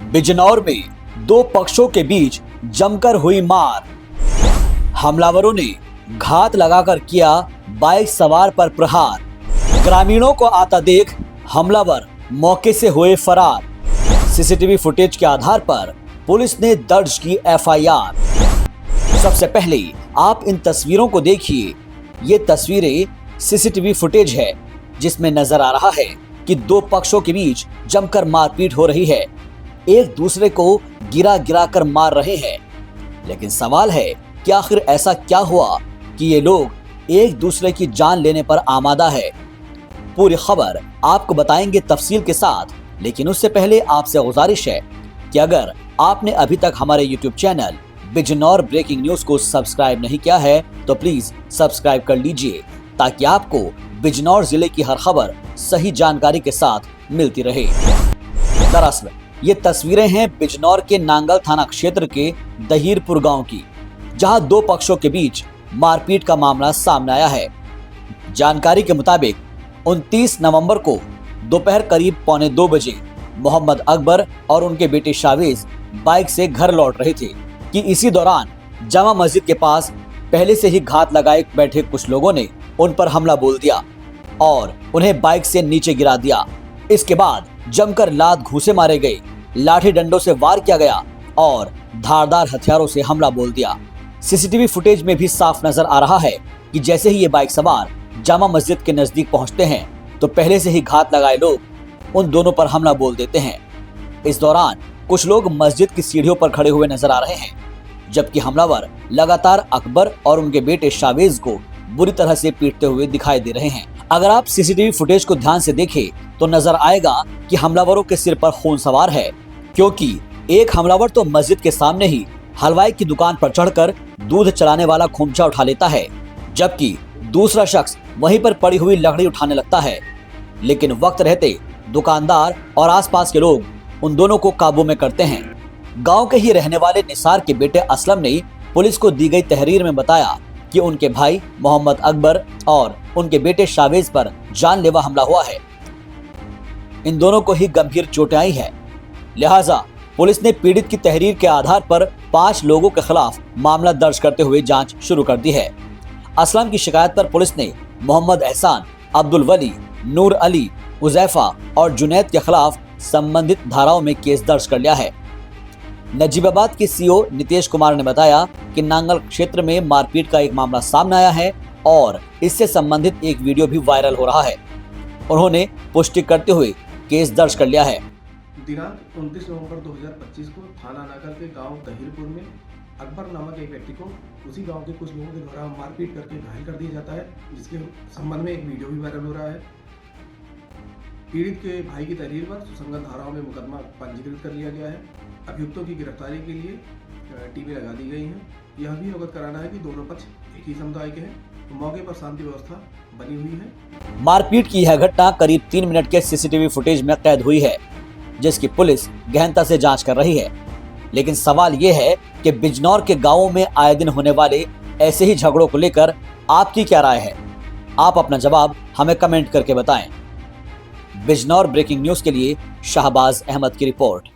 बिजनौर में दो पक्षों के बीच जमकर हुई मार। हमलावरों ने घात लगाकर किया बाइक सवार पर प्रहार। ग्रामीणों को आता देख हमलावर मौके से हुए फरार। सीसीटीवी फुटेज के आधार पर पुलिस ने दर्ज की एफआईआर। सबसे पहले आप इन तस्वीरों को देखिए। ये तस्वीरें सीसीटीवी फुटेज है जिसमें नजर आ रहा है कि दो पक्षों के बीच जमकर मारपीट हो रही है। एक दूसरे को गिरा गिरा कर मार रहे हैं। लेकिन सवाल है कि आखिर ऐसा क्या हुआ कि ये लोग एक दूसरे की जान लेने पर आमादा है। पूरी खबर आपको बताएंगे तफसील के साथ, लेकिन उससे पहले आपसे गुजारिश है कि अगर आपने अभी तक हमारे YouTube channel Bijnor breaking news को सब्सक्राइब नहीं किया है तो प्लीज सब्सक्राइब कर लीजिए ताकि आपको बिजनौर जिले की हर खबर सही जानकारी के साथ मिलती रहे। दरअसल ये तस्वीरें हैं बिजनौर के नांगल थाना क्षेत्र के दहीरपुर गांव की, जहां दो पक्षों के बीच मारपीट का मामला सामने आया है। जानकारी के मुताबिक 29 नवंबर को दोपहर करीब 1:45 बजे मोहम्मद अकबर और उनके बेटे शावेज बाइक से घर लौट रहे थे कि इसी दौरान जामा मस्जिद के पास पहले से ही घात लगाए बैठे कुछ लोगों ने उन पर हमला बोल दिया और उन्हें बाइक से नीचे गिरा दिया। इसके बाद जमकर लात घूंसे मारे गए, लाठी डंडों से वार किया गया और धारदार हथियारों से हमला बोल दिया। सीसीटीवी फुटेज में भी साफ नजर आ रहा है कि जैसे ही ये बाइक सवार जामा मस्जिद के नजदीक पहुंचते हैं तो पहले से ही घात लगाए लोग उन दोनों पर हमला बोल देते हैं। इस दौरान कुछ लोग मस्जिद की सीढ़ियों पर खड़े हुए नजर आ रहे हैं, जबकि हमलावर लगातार अकबर और उनके बेटे शावेज को बुरी तरह से पीटते हुए दिखाई दे रहे हैं। अगर आप सीसीटीवी फुटेज को ध्यान से देखें तो नजर आएगा कि हमलावरों के सिर पर खून सवार है, क्योंकि एक हमलावर तो मस्जिद के सामने ही हलवाई की दुकान पर चढ़कर दूध चलाने वाला खोमचा उठा लेता है, जबकि दूसरा शख्स वहीं पर पड़ी हुई लकड़ी उठाने लगता है। लेकिन वक्त रहते दुकानदार और आसपास के लोग उन दोनों को काबू में करते हैं। गांव के ही रहने वाले निसार के बेटे असलम ने पुलिस को दी गई तहरीर में बताया कि उनके भाई मोहम्मद अकबर और उनके बेटे शावेज पर जानलेवा हमला हुआ है। इन दोनों को ही गंभीर चोटें आई है। लिहाजा पुलिस ने पीड़ित की तहरीर के आधार पर 5 लोगों के खिलाफ मामला दर्ज करते हुए जांच शुरू कर दी है। असलम की शिकायत पर पुलिस ने मोहम्मद एहसान, अब्दुल वली, नूर अली, उजैफा और जुनैद के खिलाफ संबंधित धाराओं में केस दर्ज कर लिया है। नजीबाबाद के सीओ नितेश कुमार ने बताया कि नांगल क्षेत्र में मारपीट का एक मामला सामने आया है और इससे संबंधित एक वीडियो भी वायरल हो रहा है। उन्होंने पुष्टि करते हुए केस दर्ज कर लिया है। दिनांक 29 नवंबर 2025 को थाना नागल के गांव दहीरपुर में अकबर नामक एक व्यक्ति को उसी गांव के कुछ लोगों के द्वारा मारपीट करके घायल कर दिया जाता है, जिसके संबंध में एक वीडियो भी वायरल हो रहा है। पीड़ित के भाई की तहरीर पर सुसंगत धाराओं में मुकदमा पंजीकृत कर लिया गया है। अभियुक्तों की गिरफ्तारी के लिए टीमें लगा दी गई हैं। यह भी अवगत कराना है कि दोनों पक्ष एक ही समुदाय के हैं, तो मौके पर शांति व्यवस्था बनी हुई है। मारपीट की यह घटना करीब 3 मिनट के सीसीटीवी फुटेज में कैद हुई है, जिसकी पुलिस गहनता से जांच कर रही है। लेकिन सवाल ये है कि बिजनौर के गांवों में आए दिन होने वाले ऐसे ही झगड़ों को लेकर आपकी क्या राय है? आप अपना जवाब हमें कमेंट करके बताएं। बिजनौर ब्रेकिंग न्यूज के लिए शाहबाज अहमद की रिपोर्ट।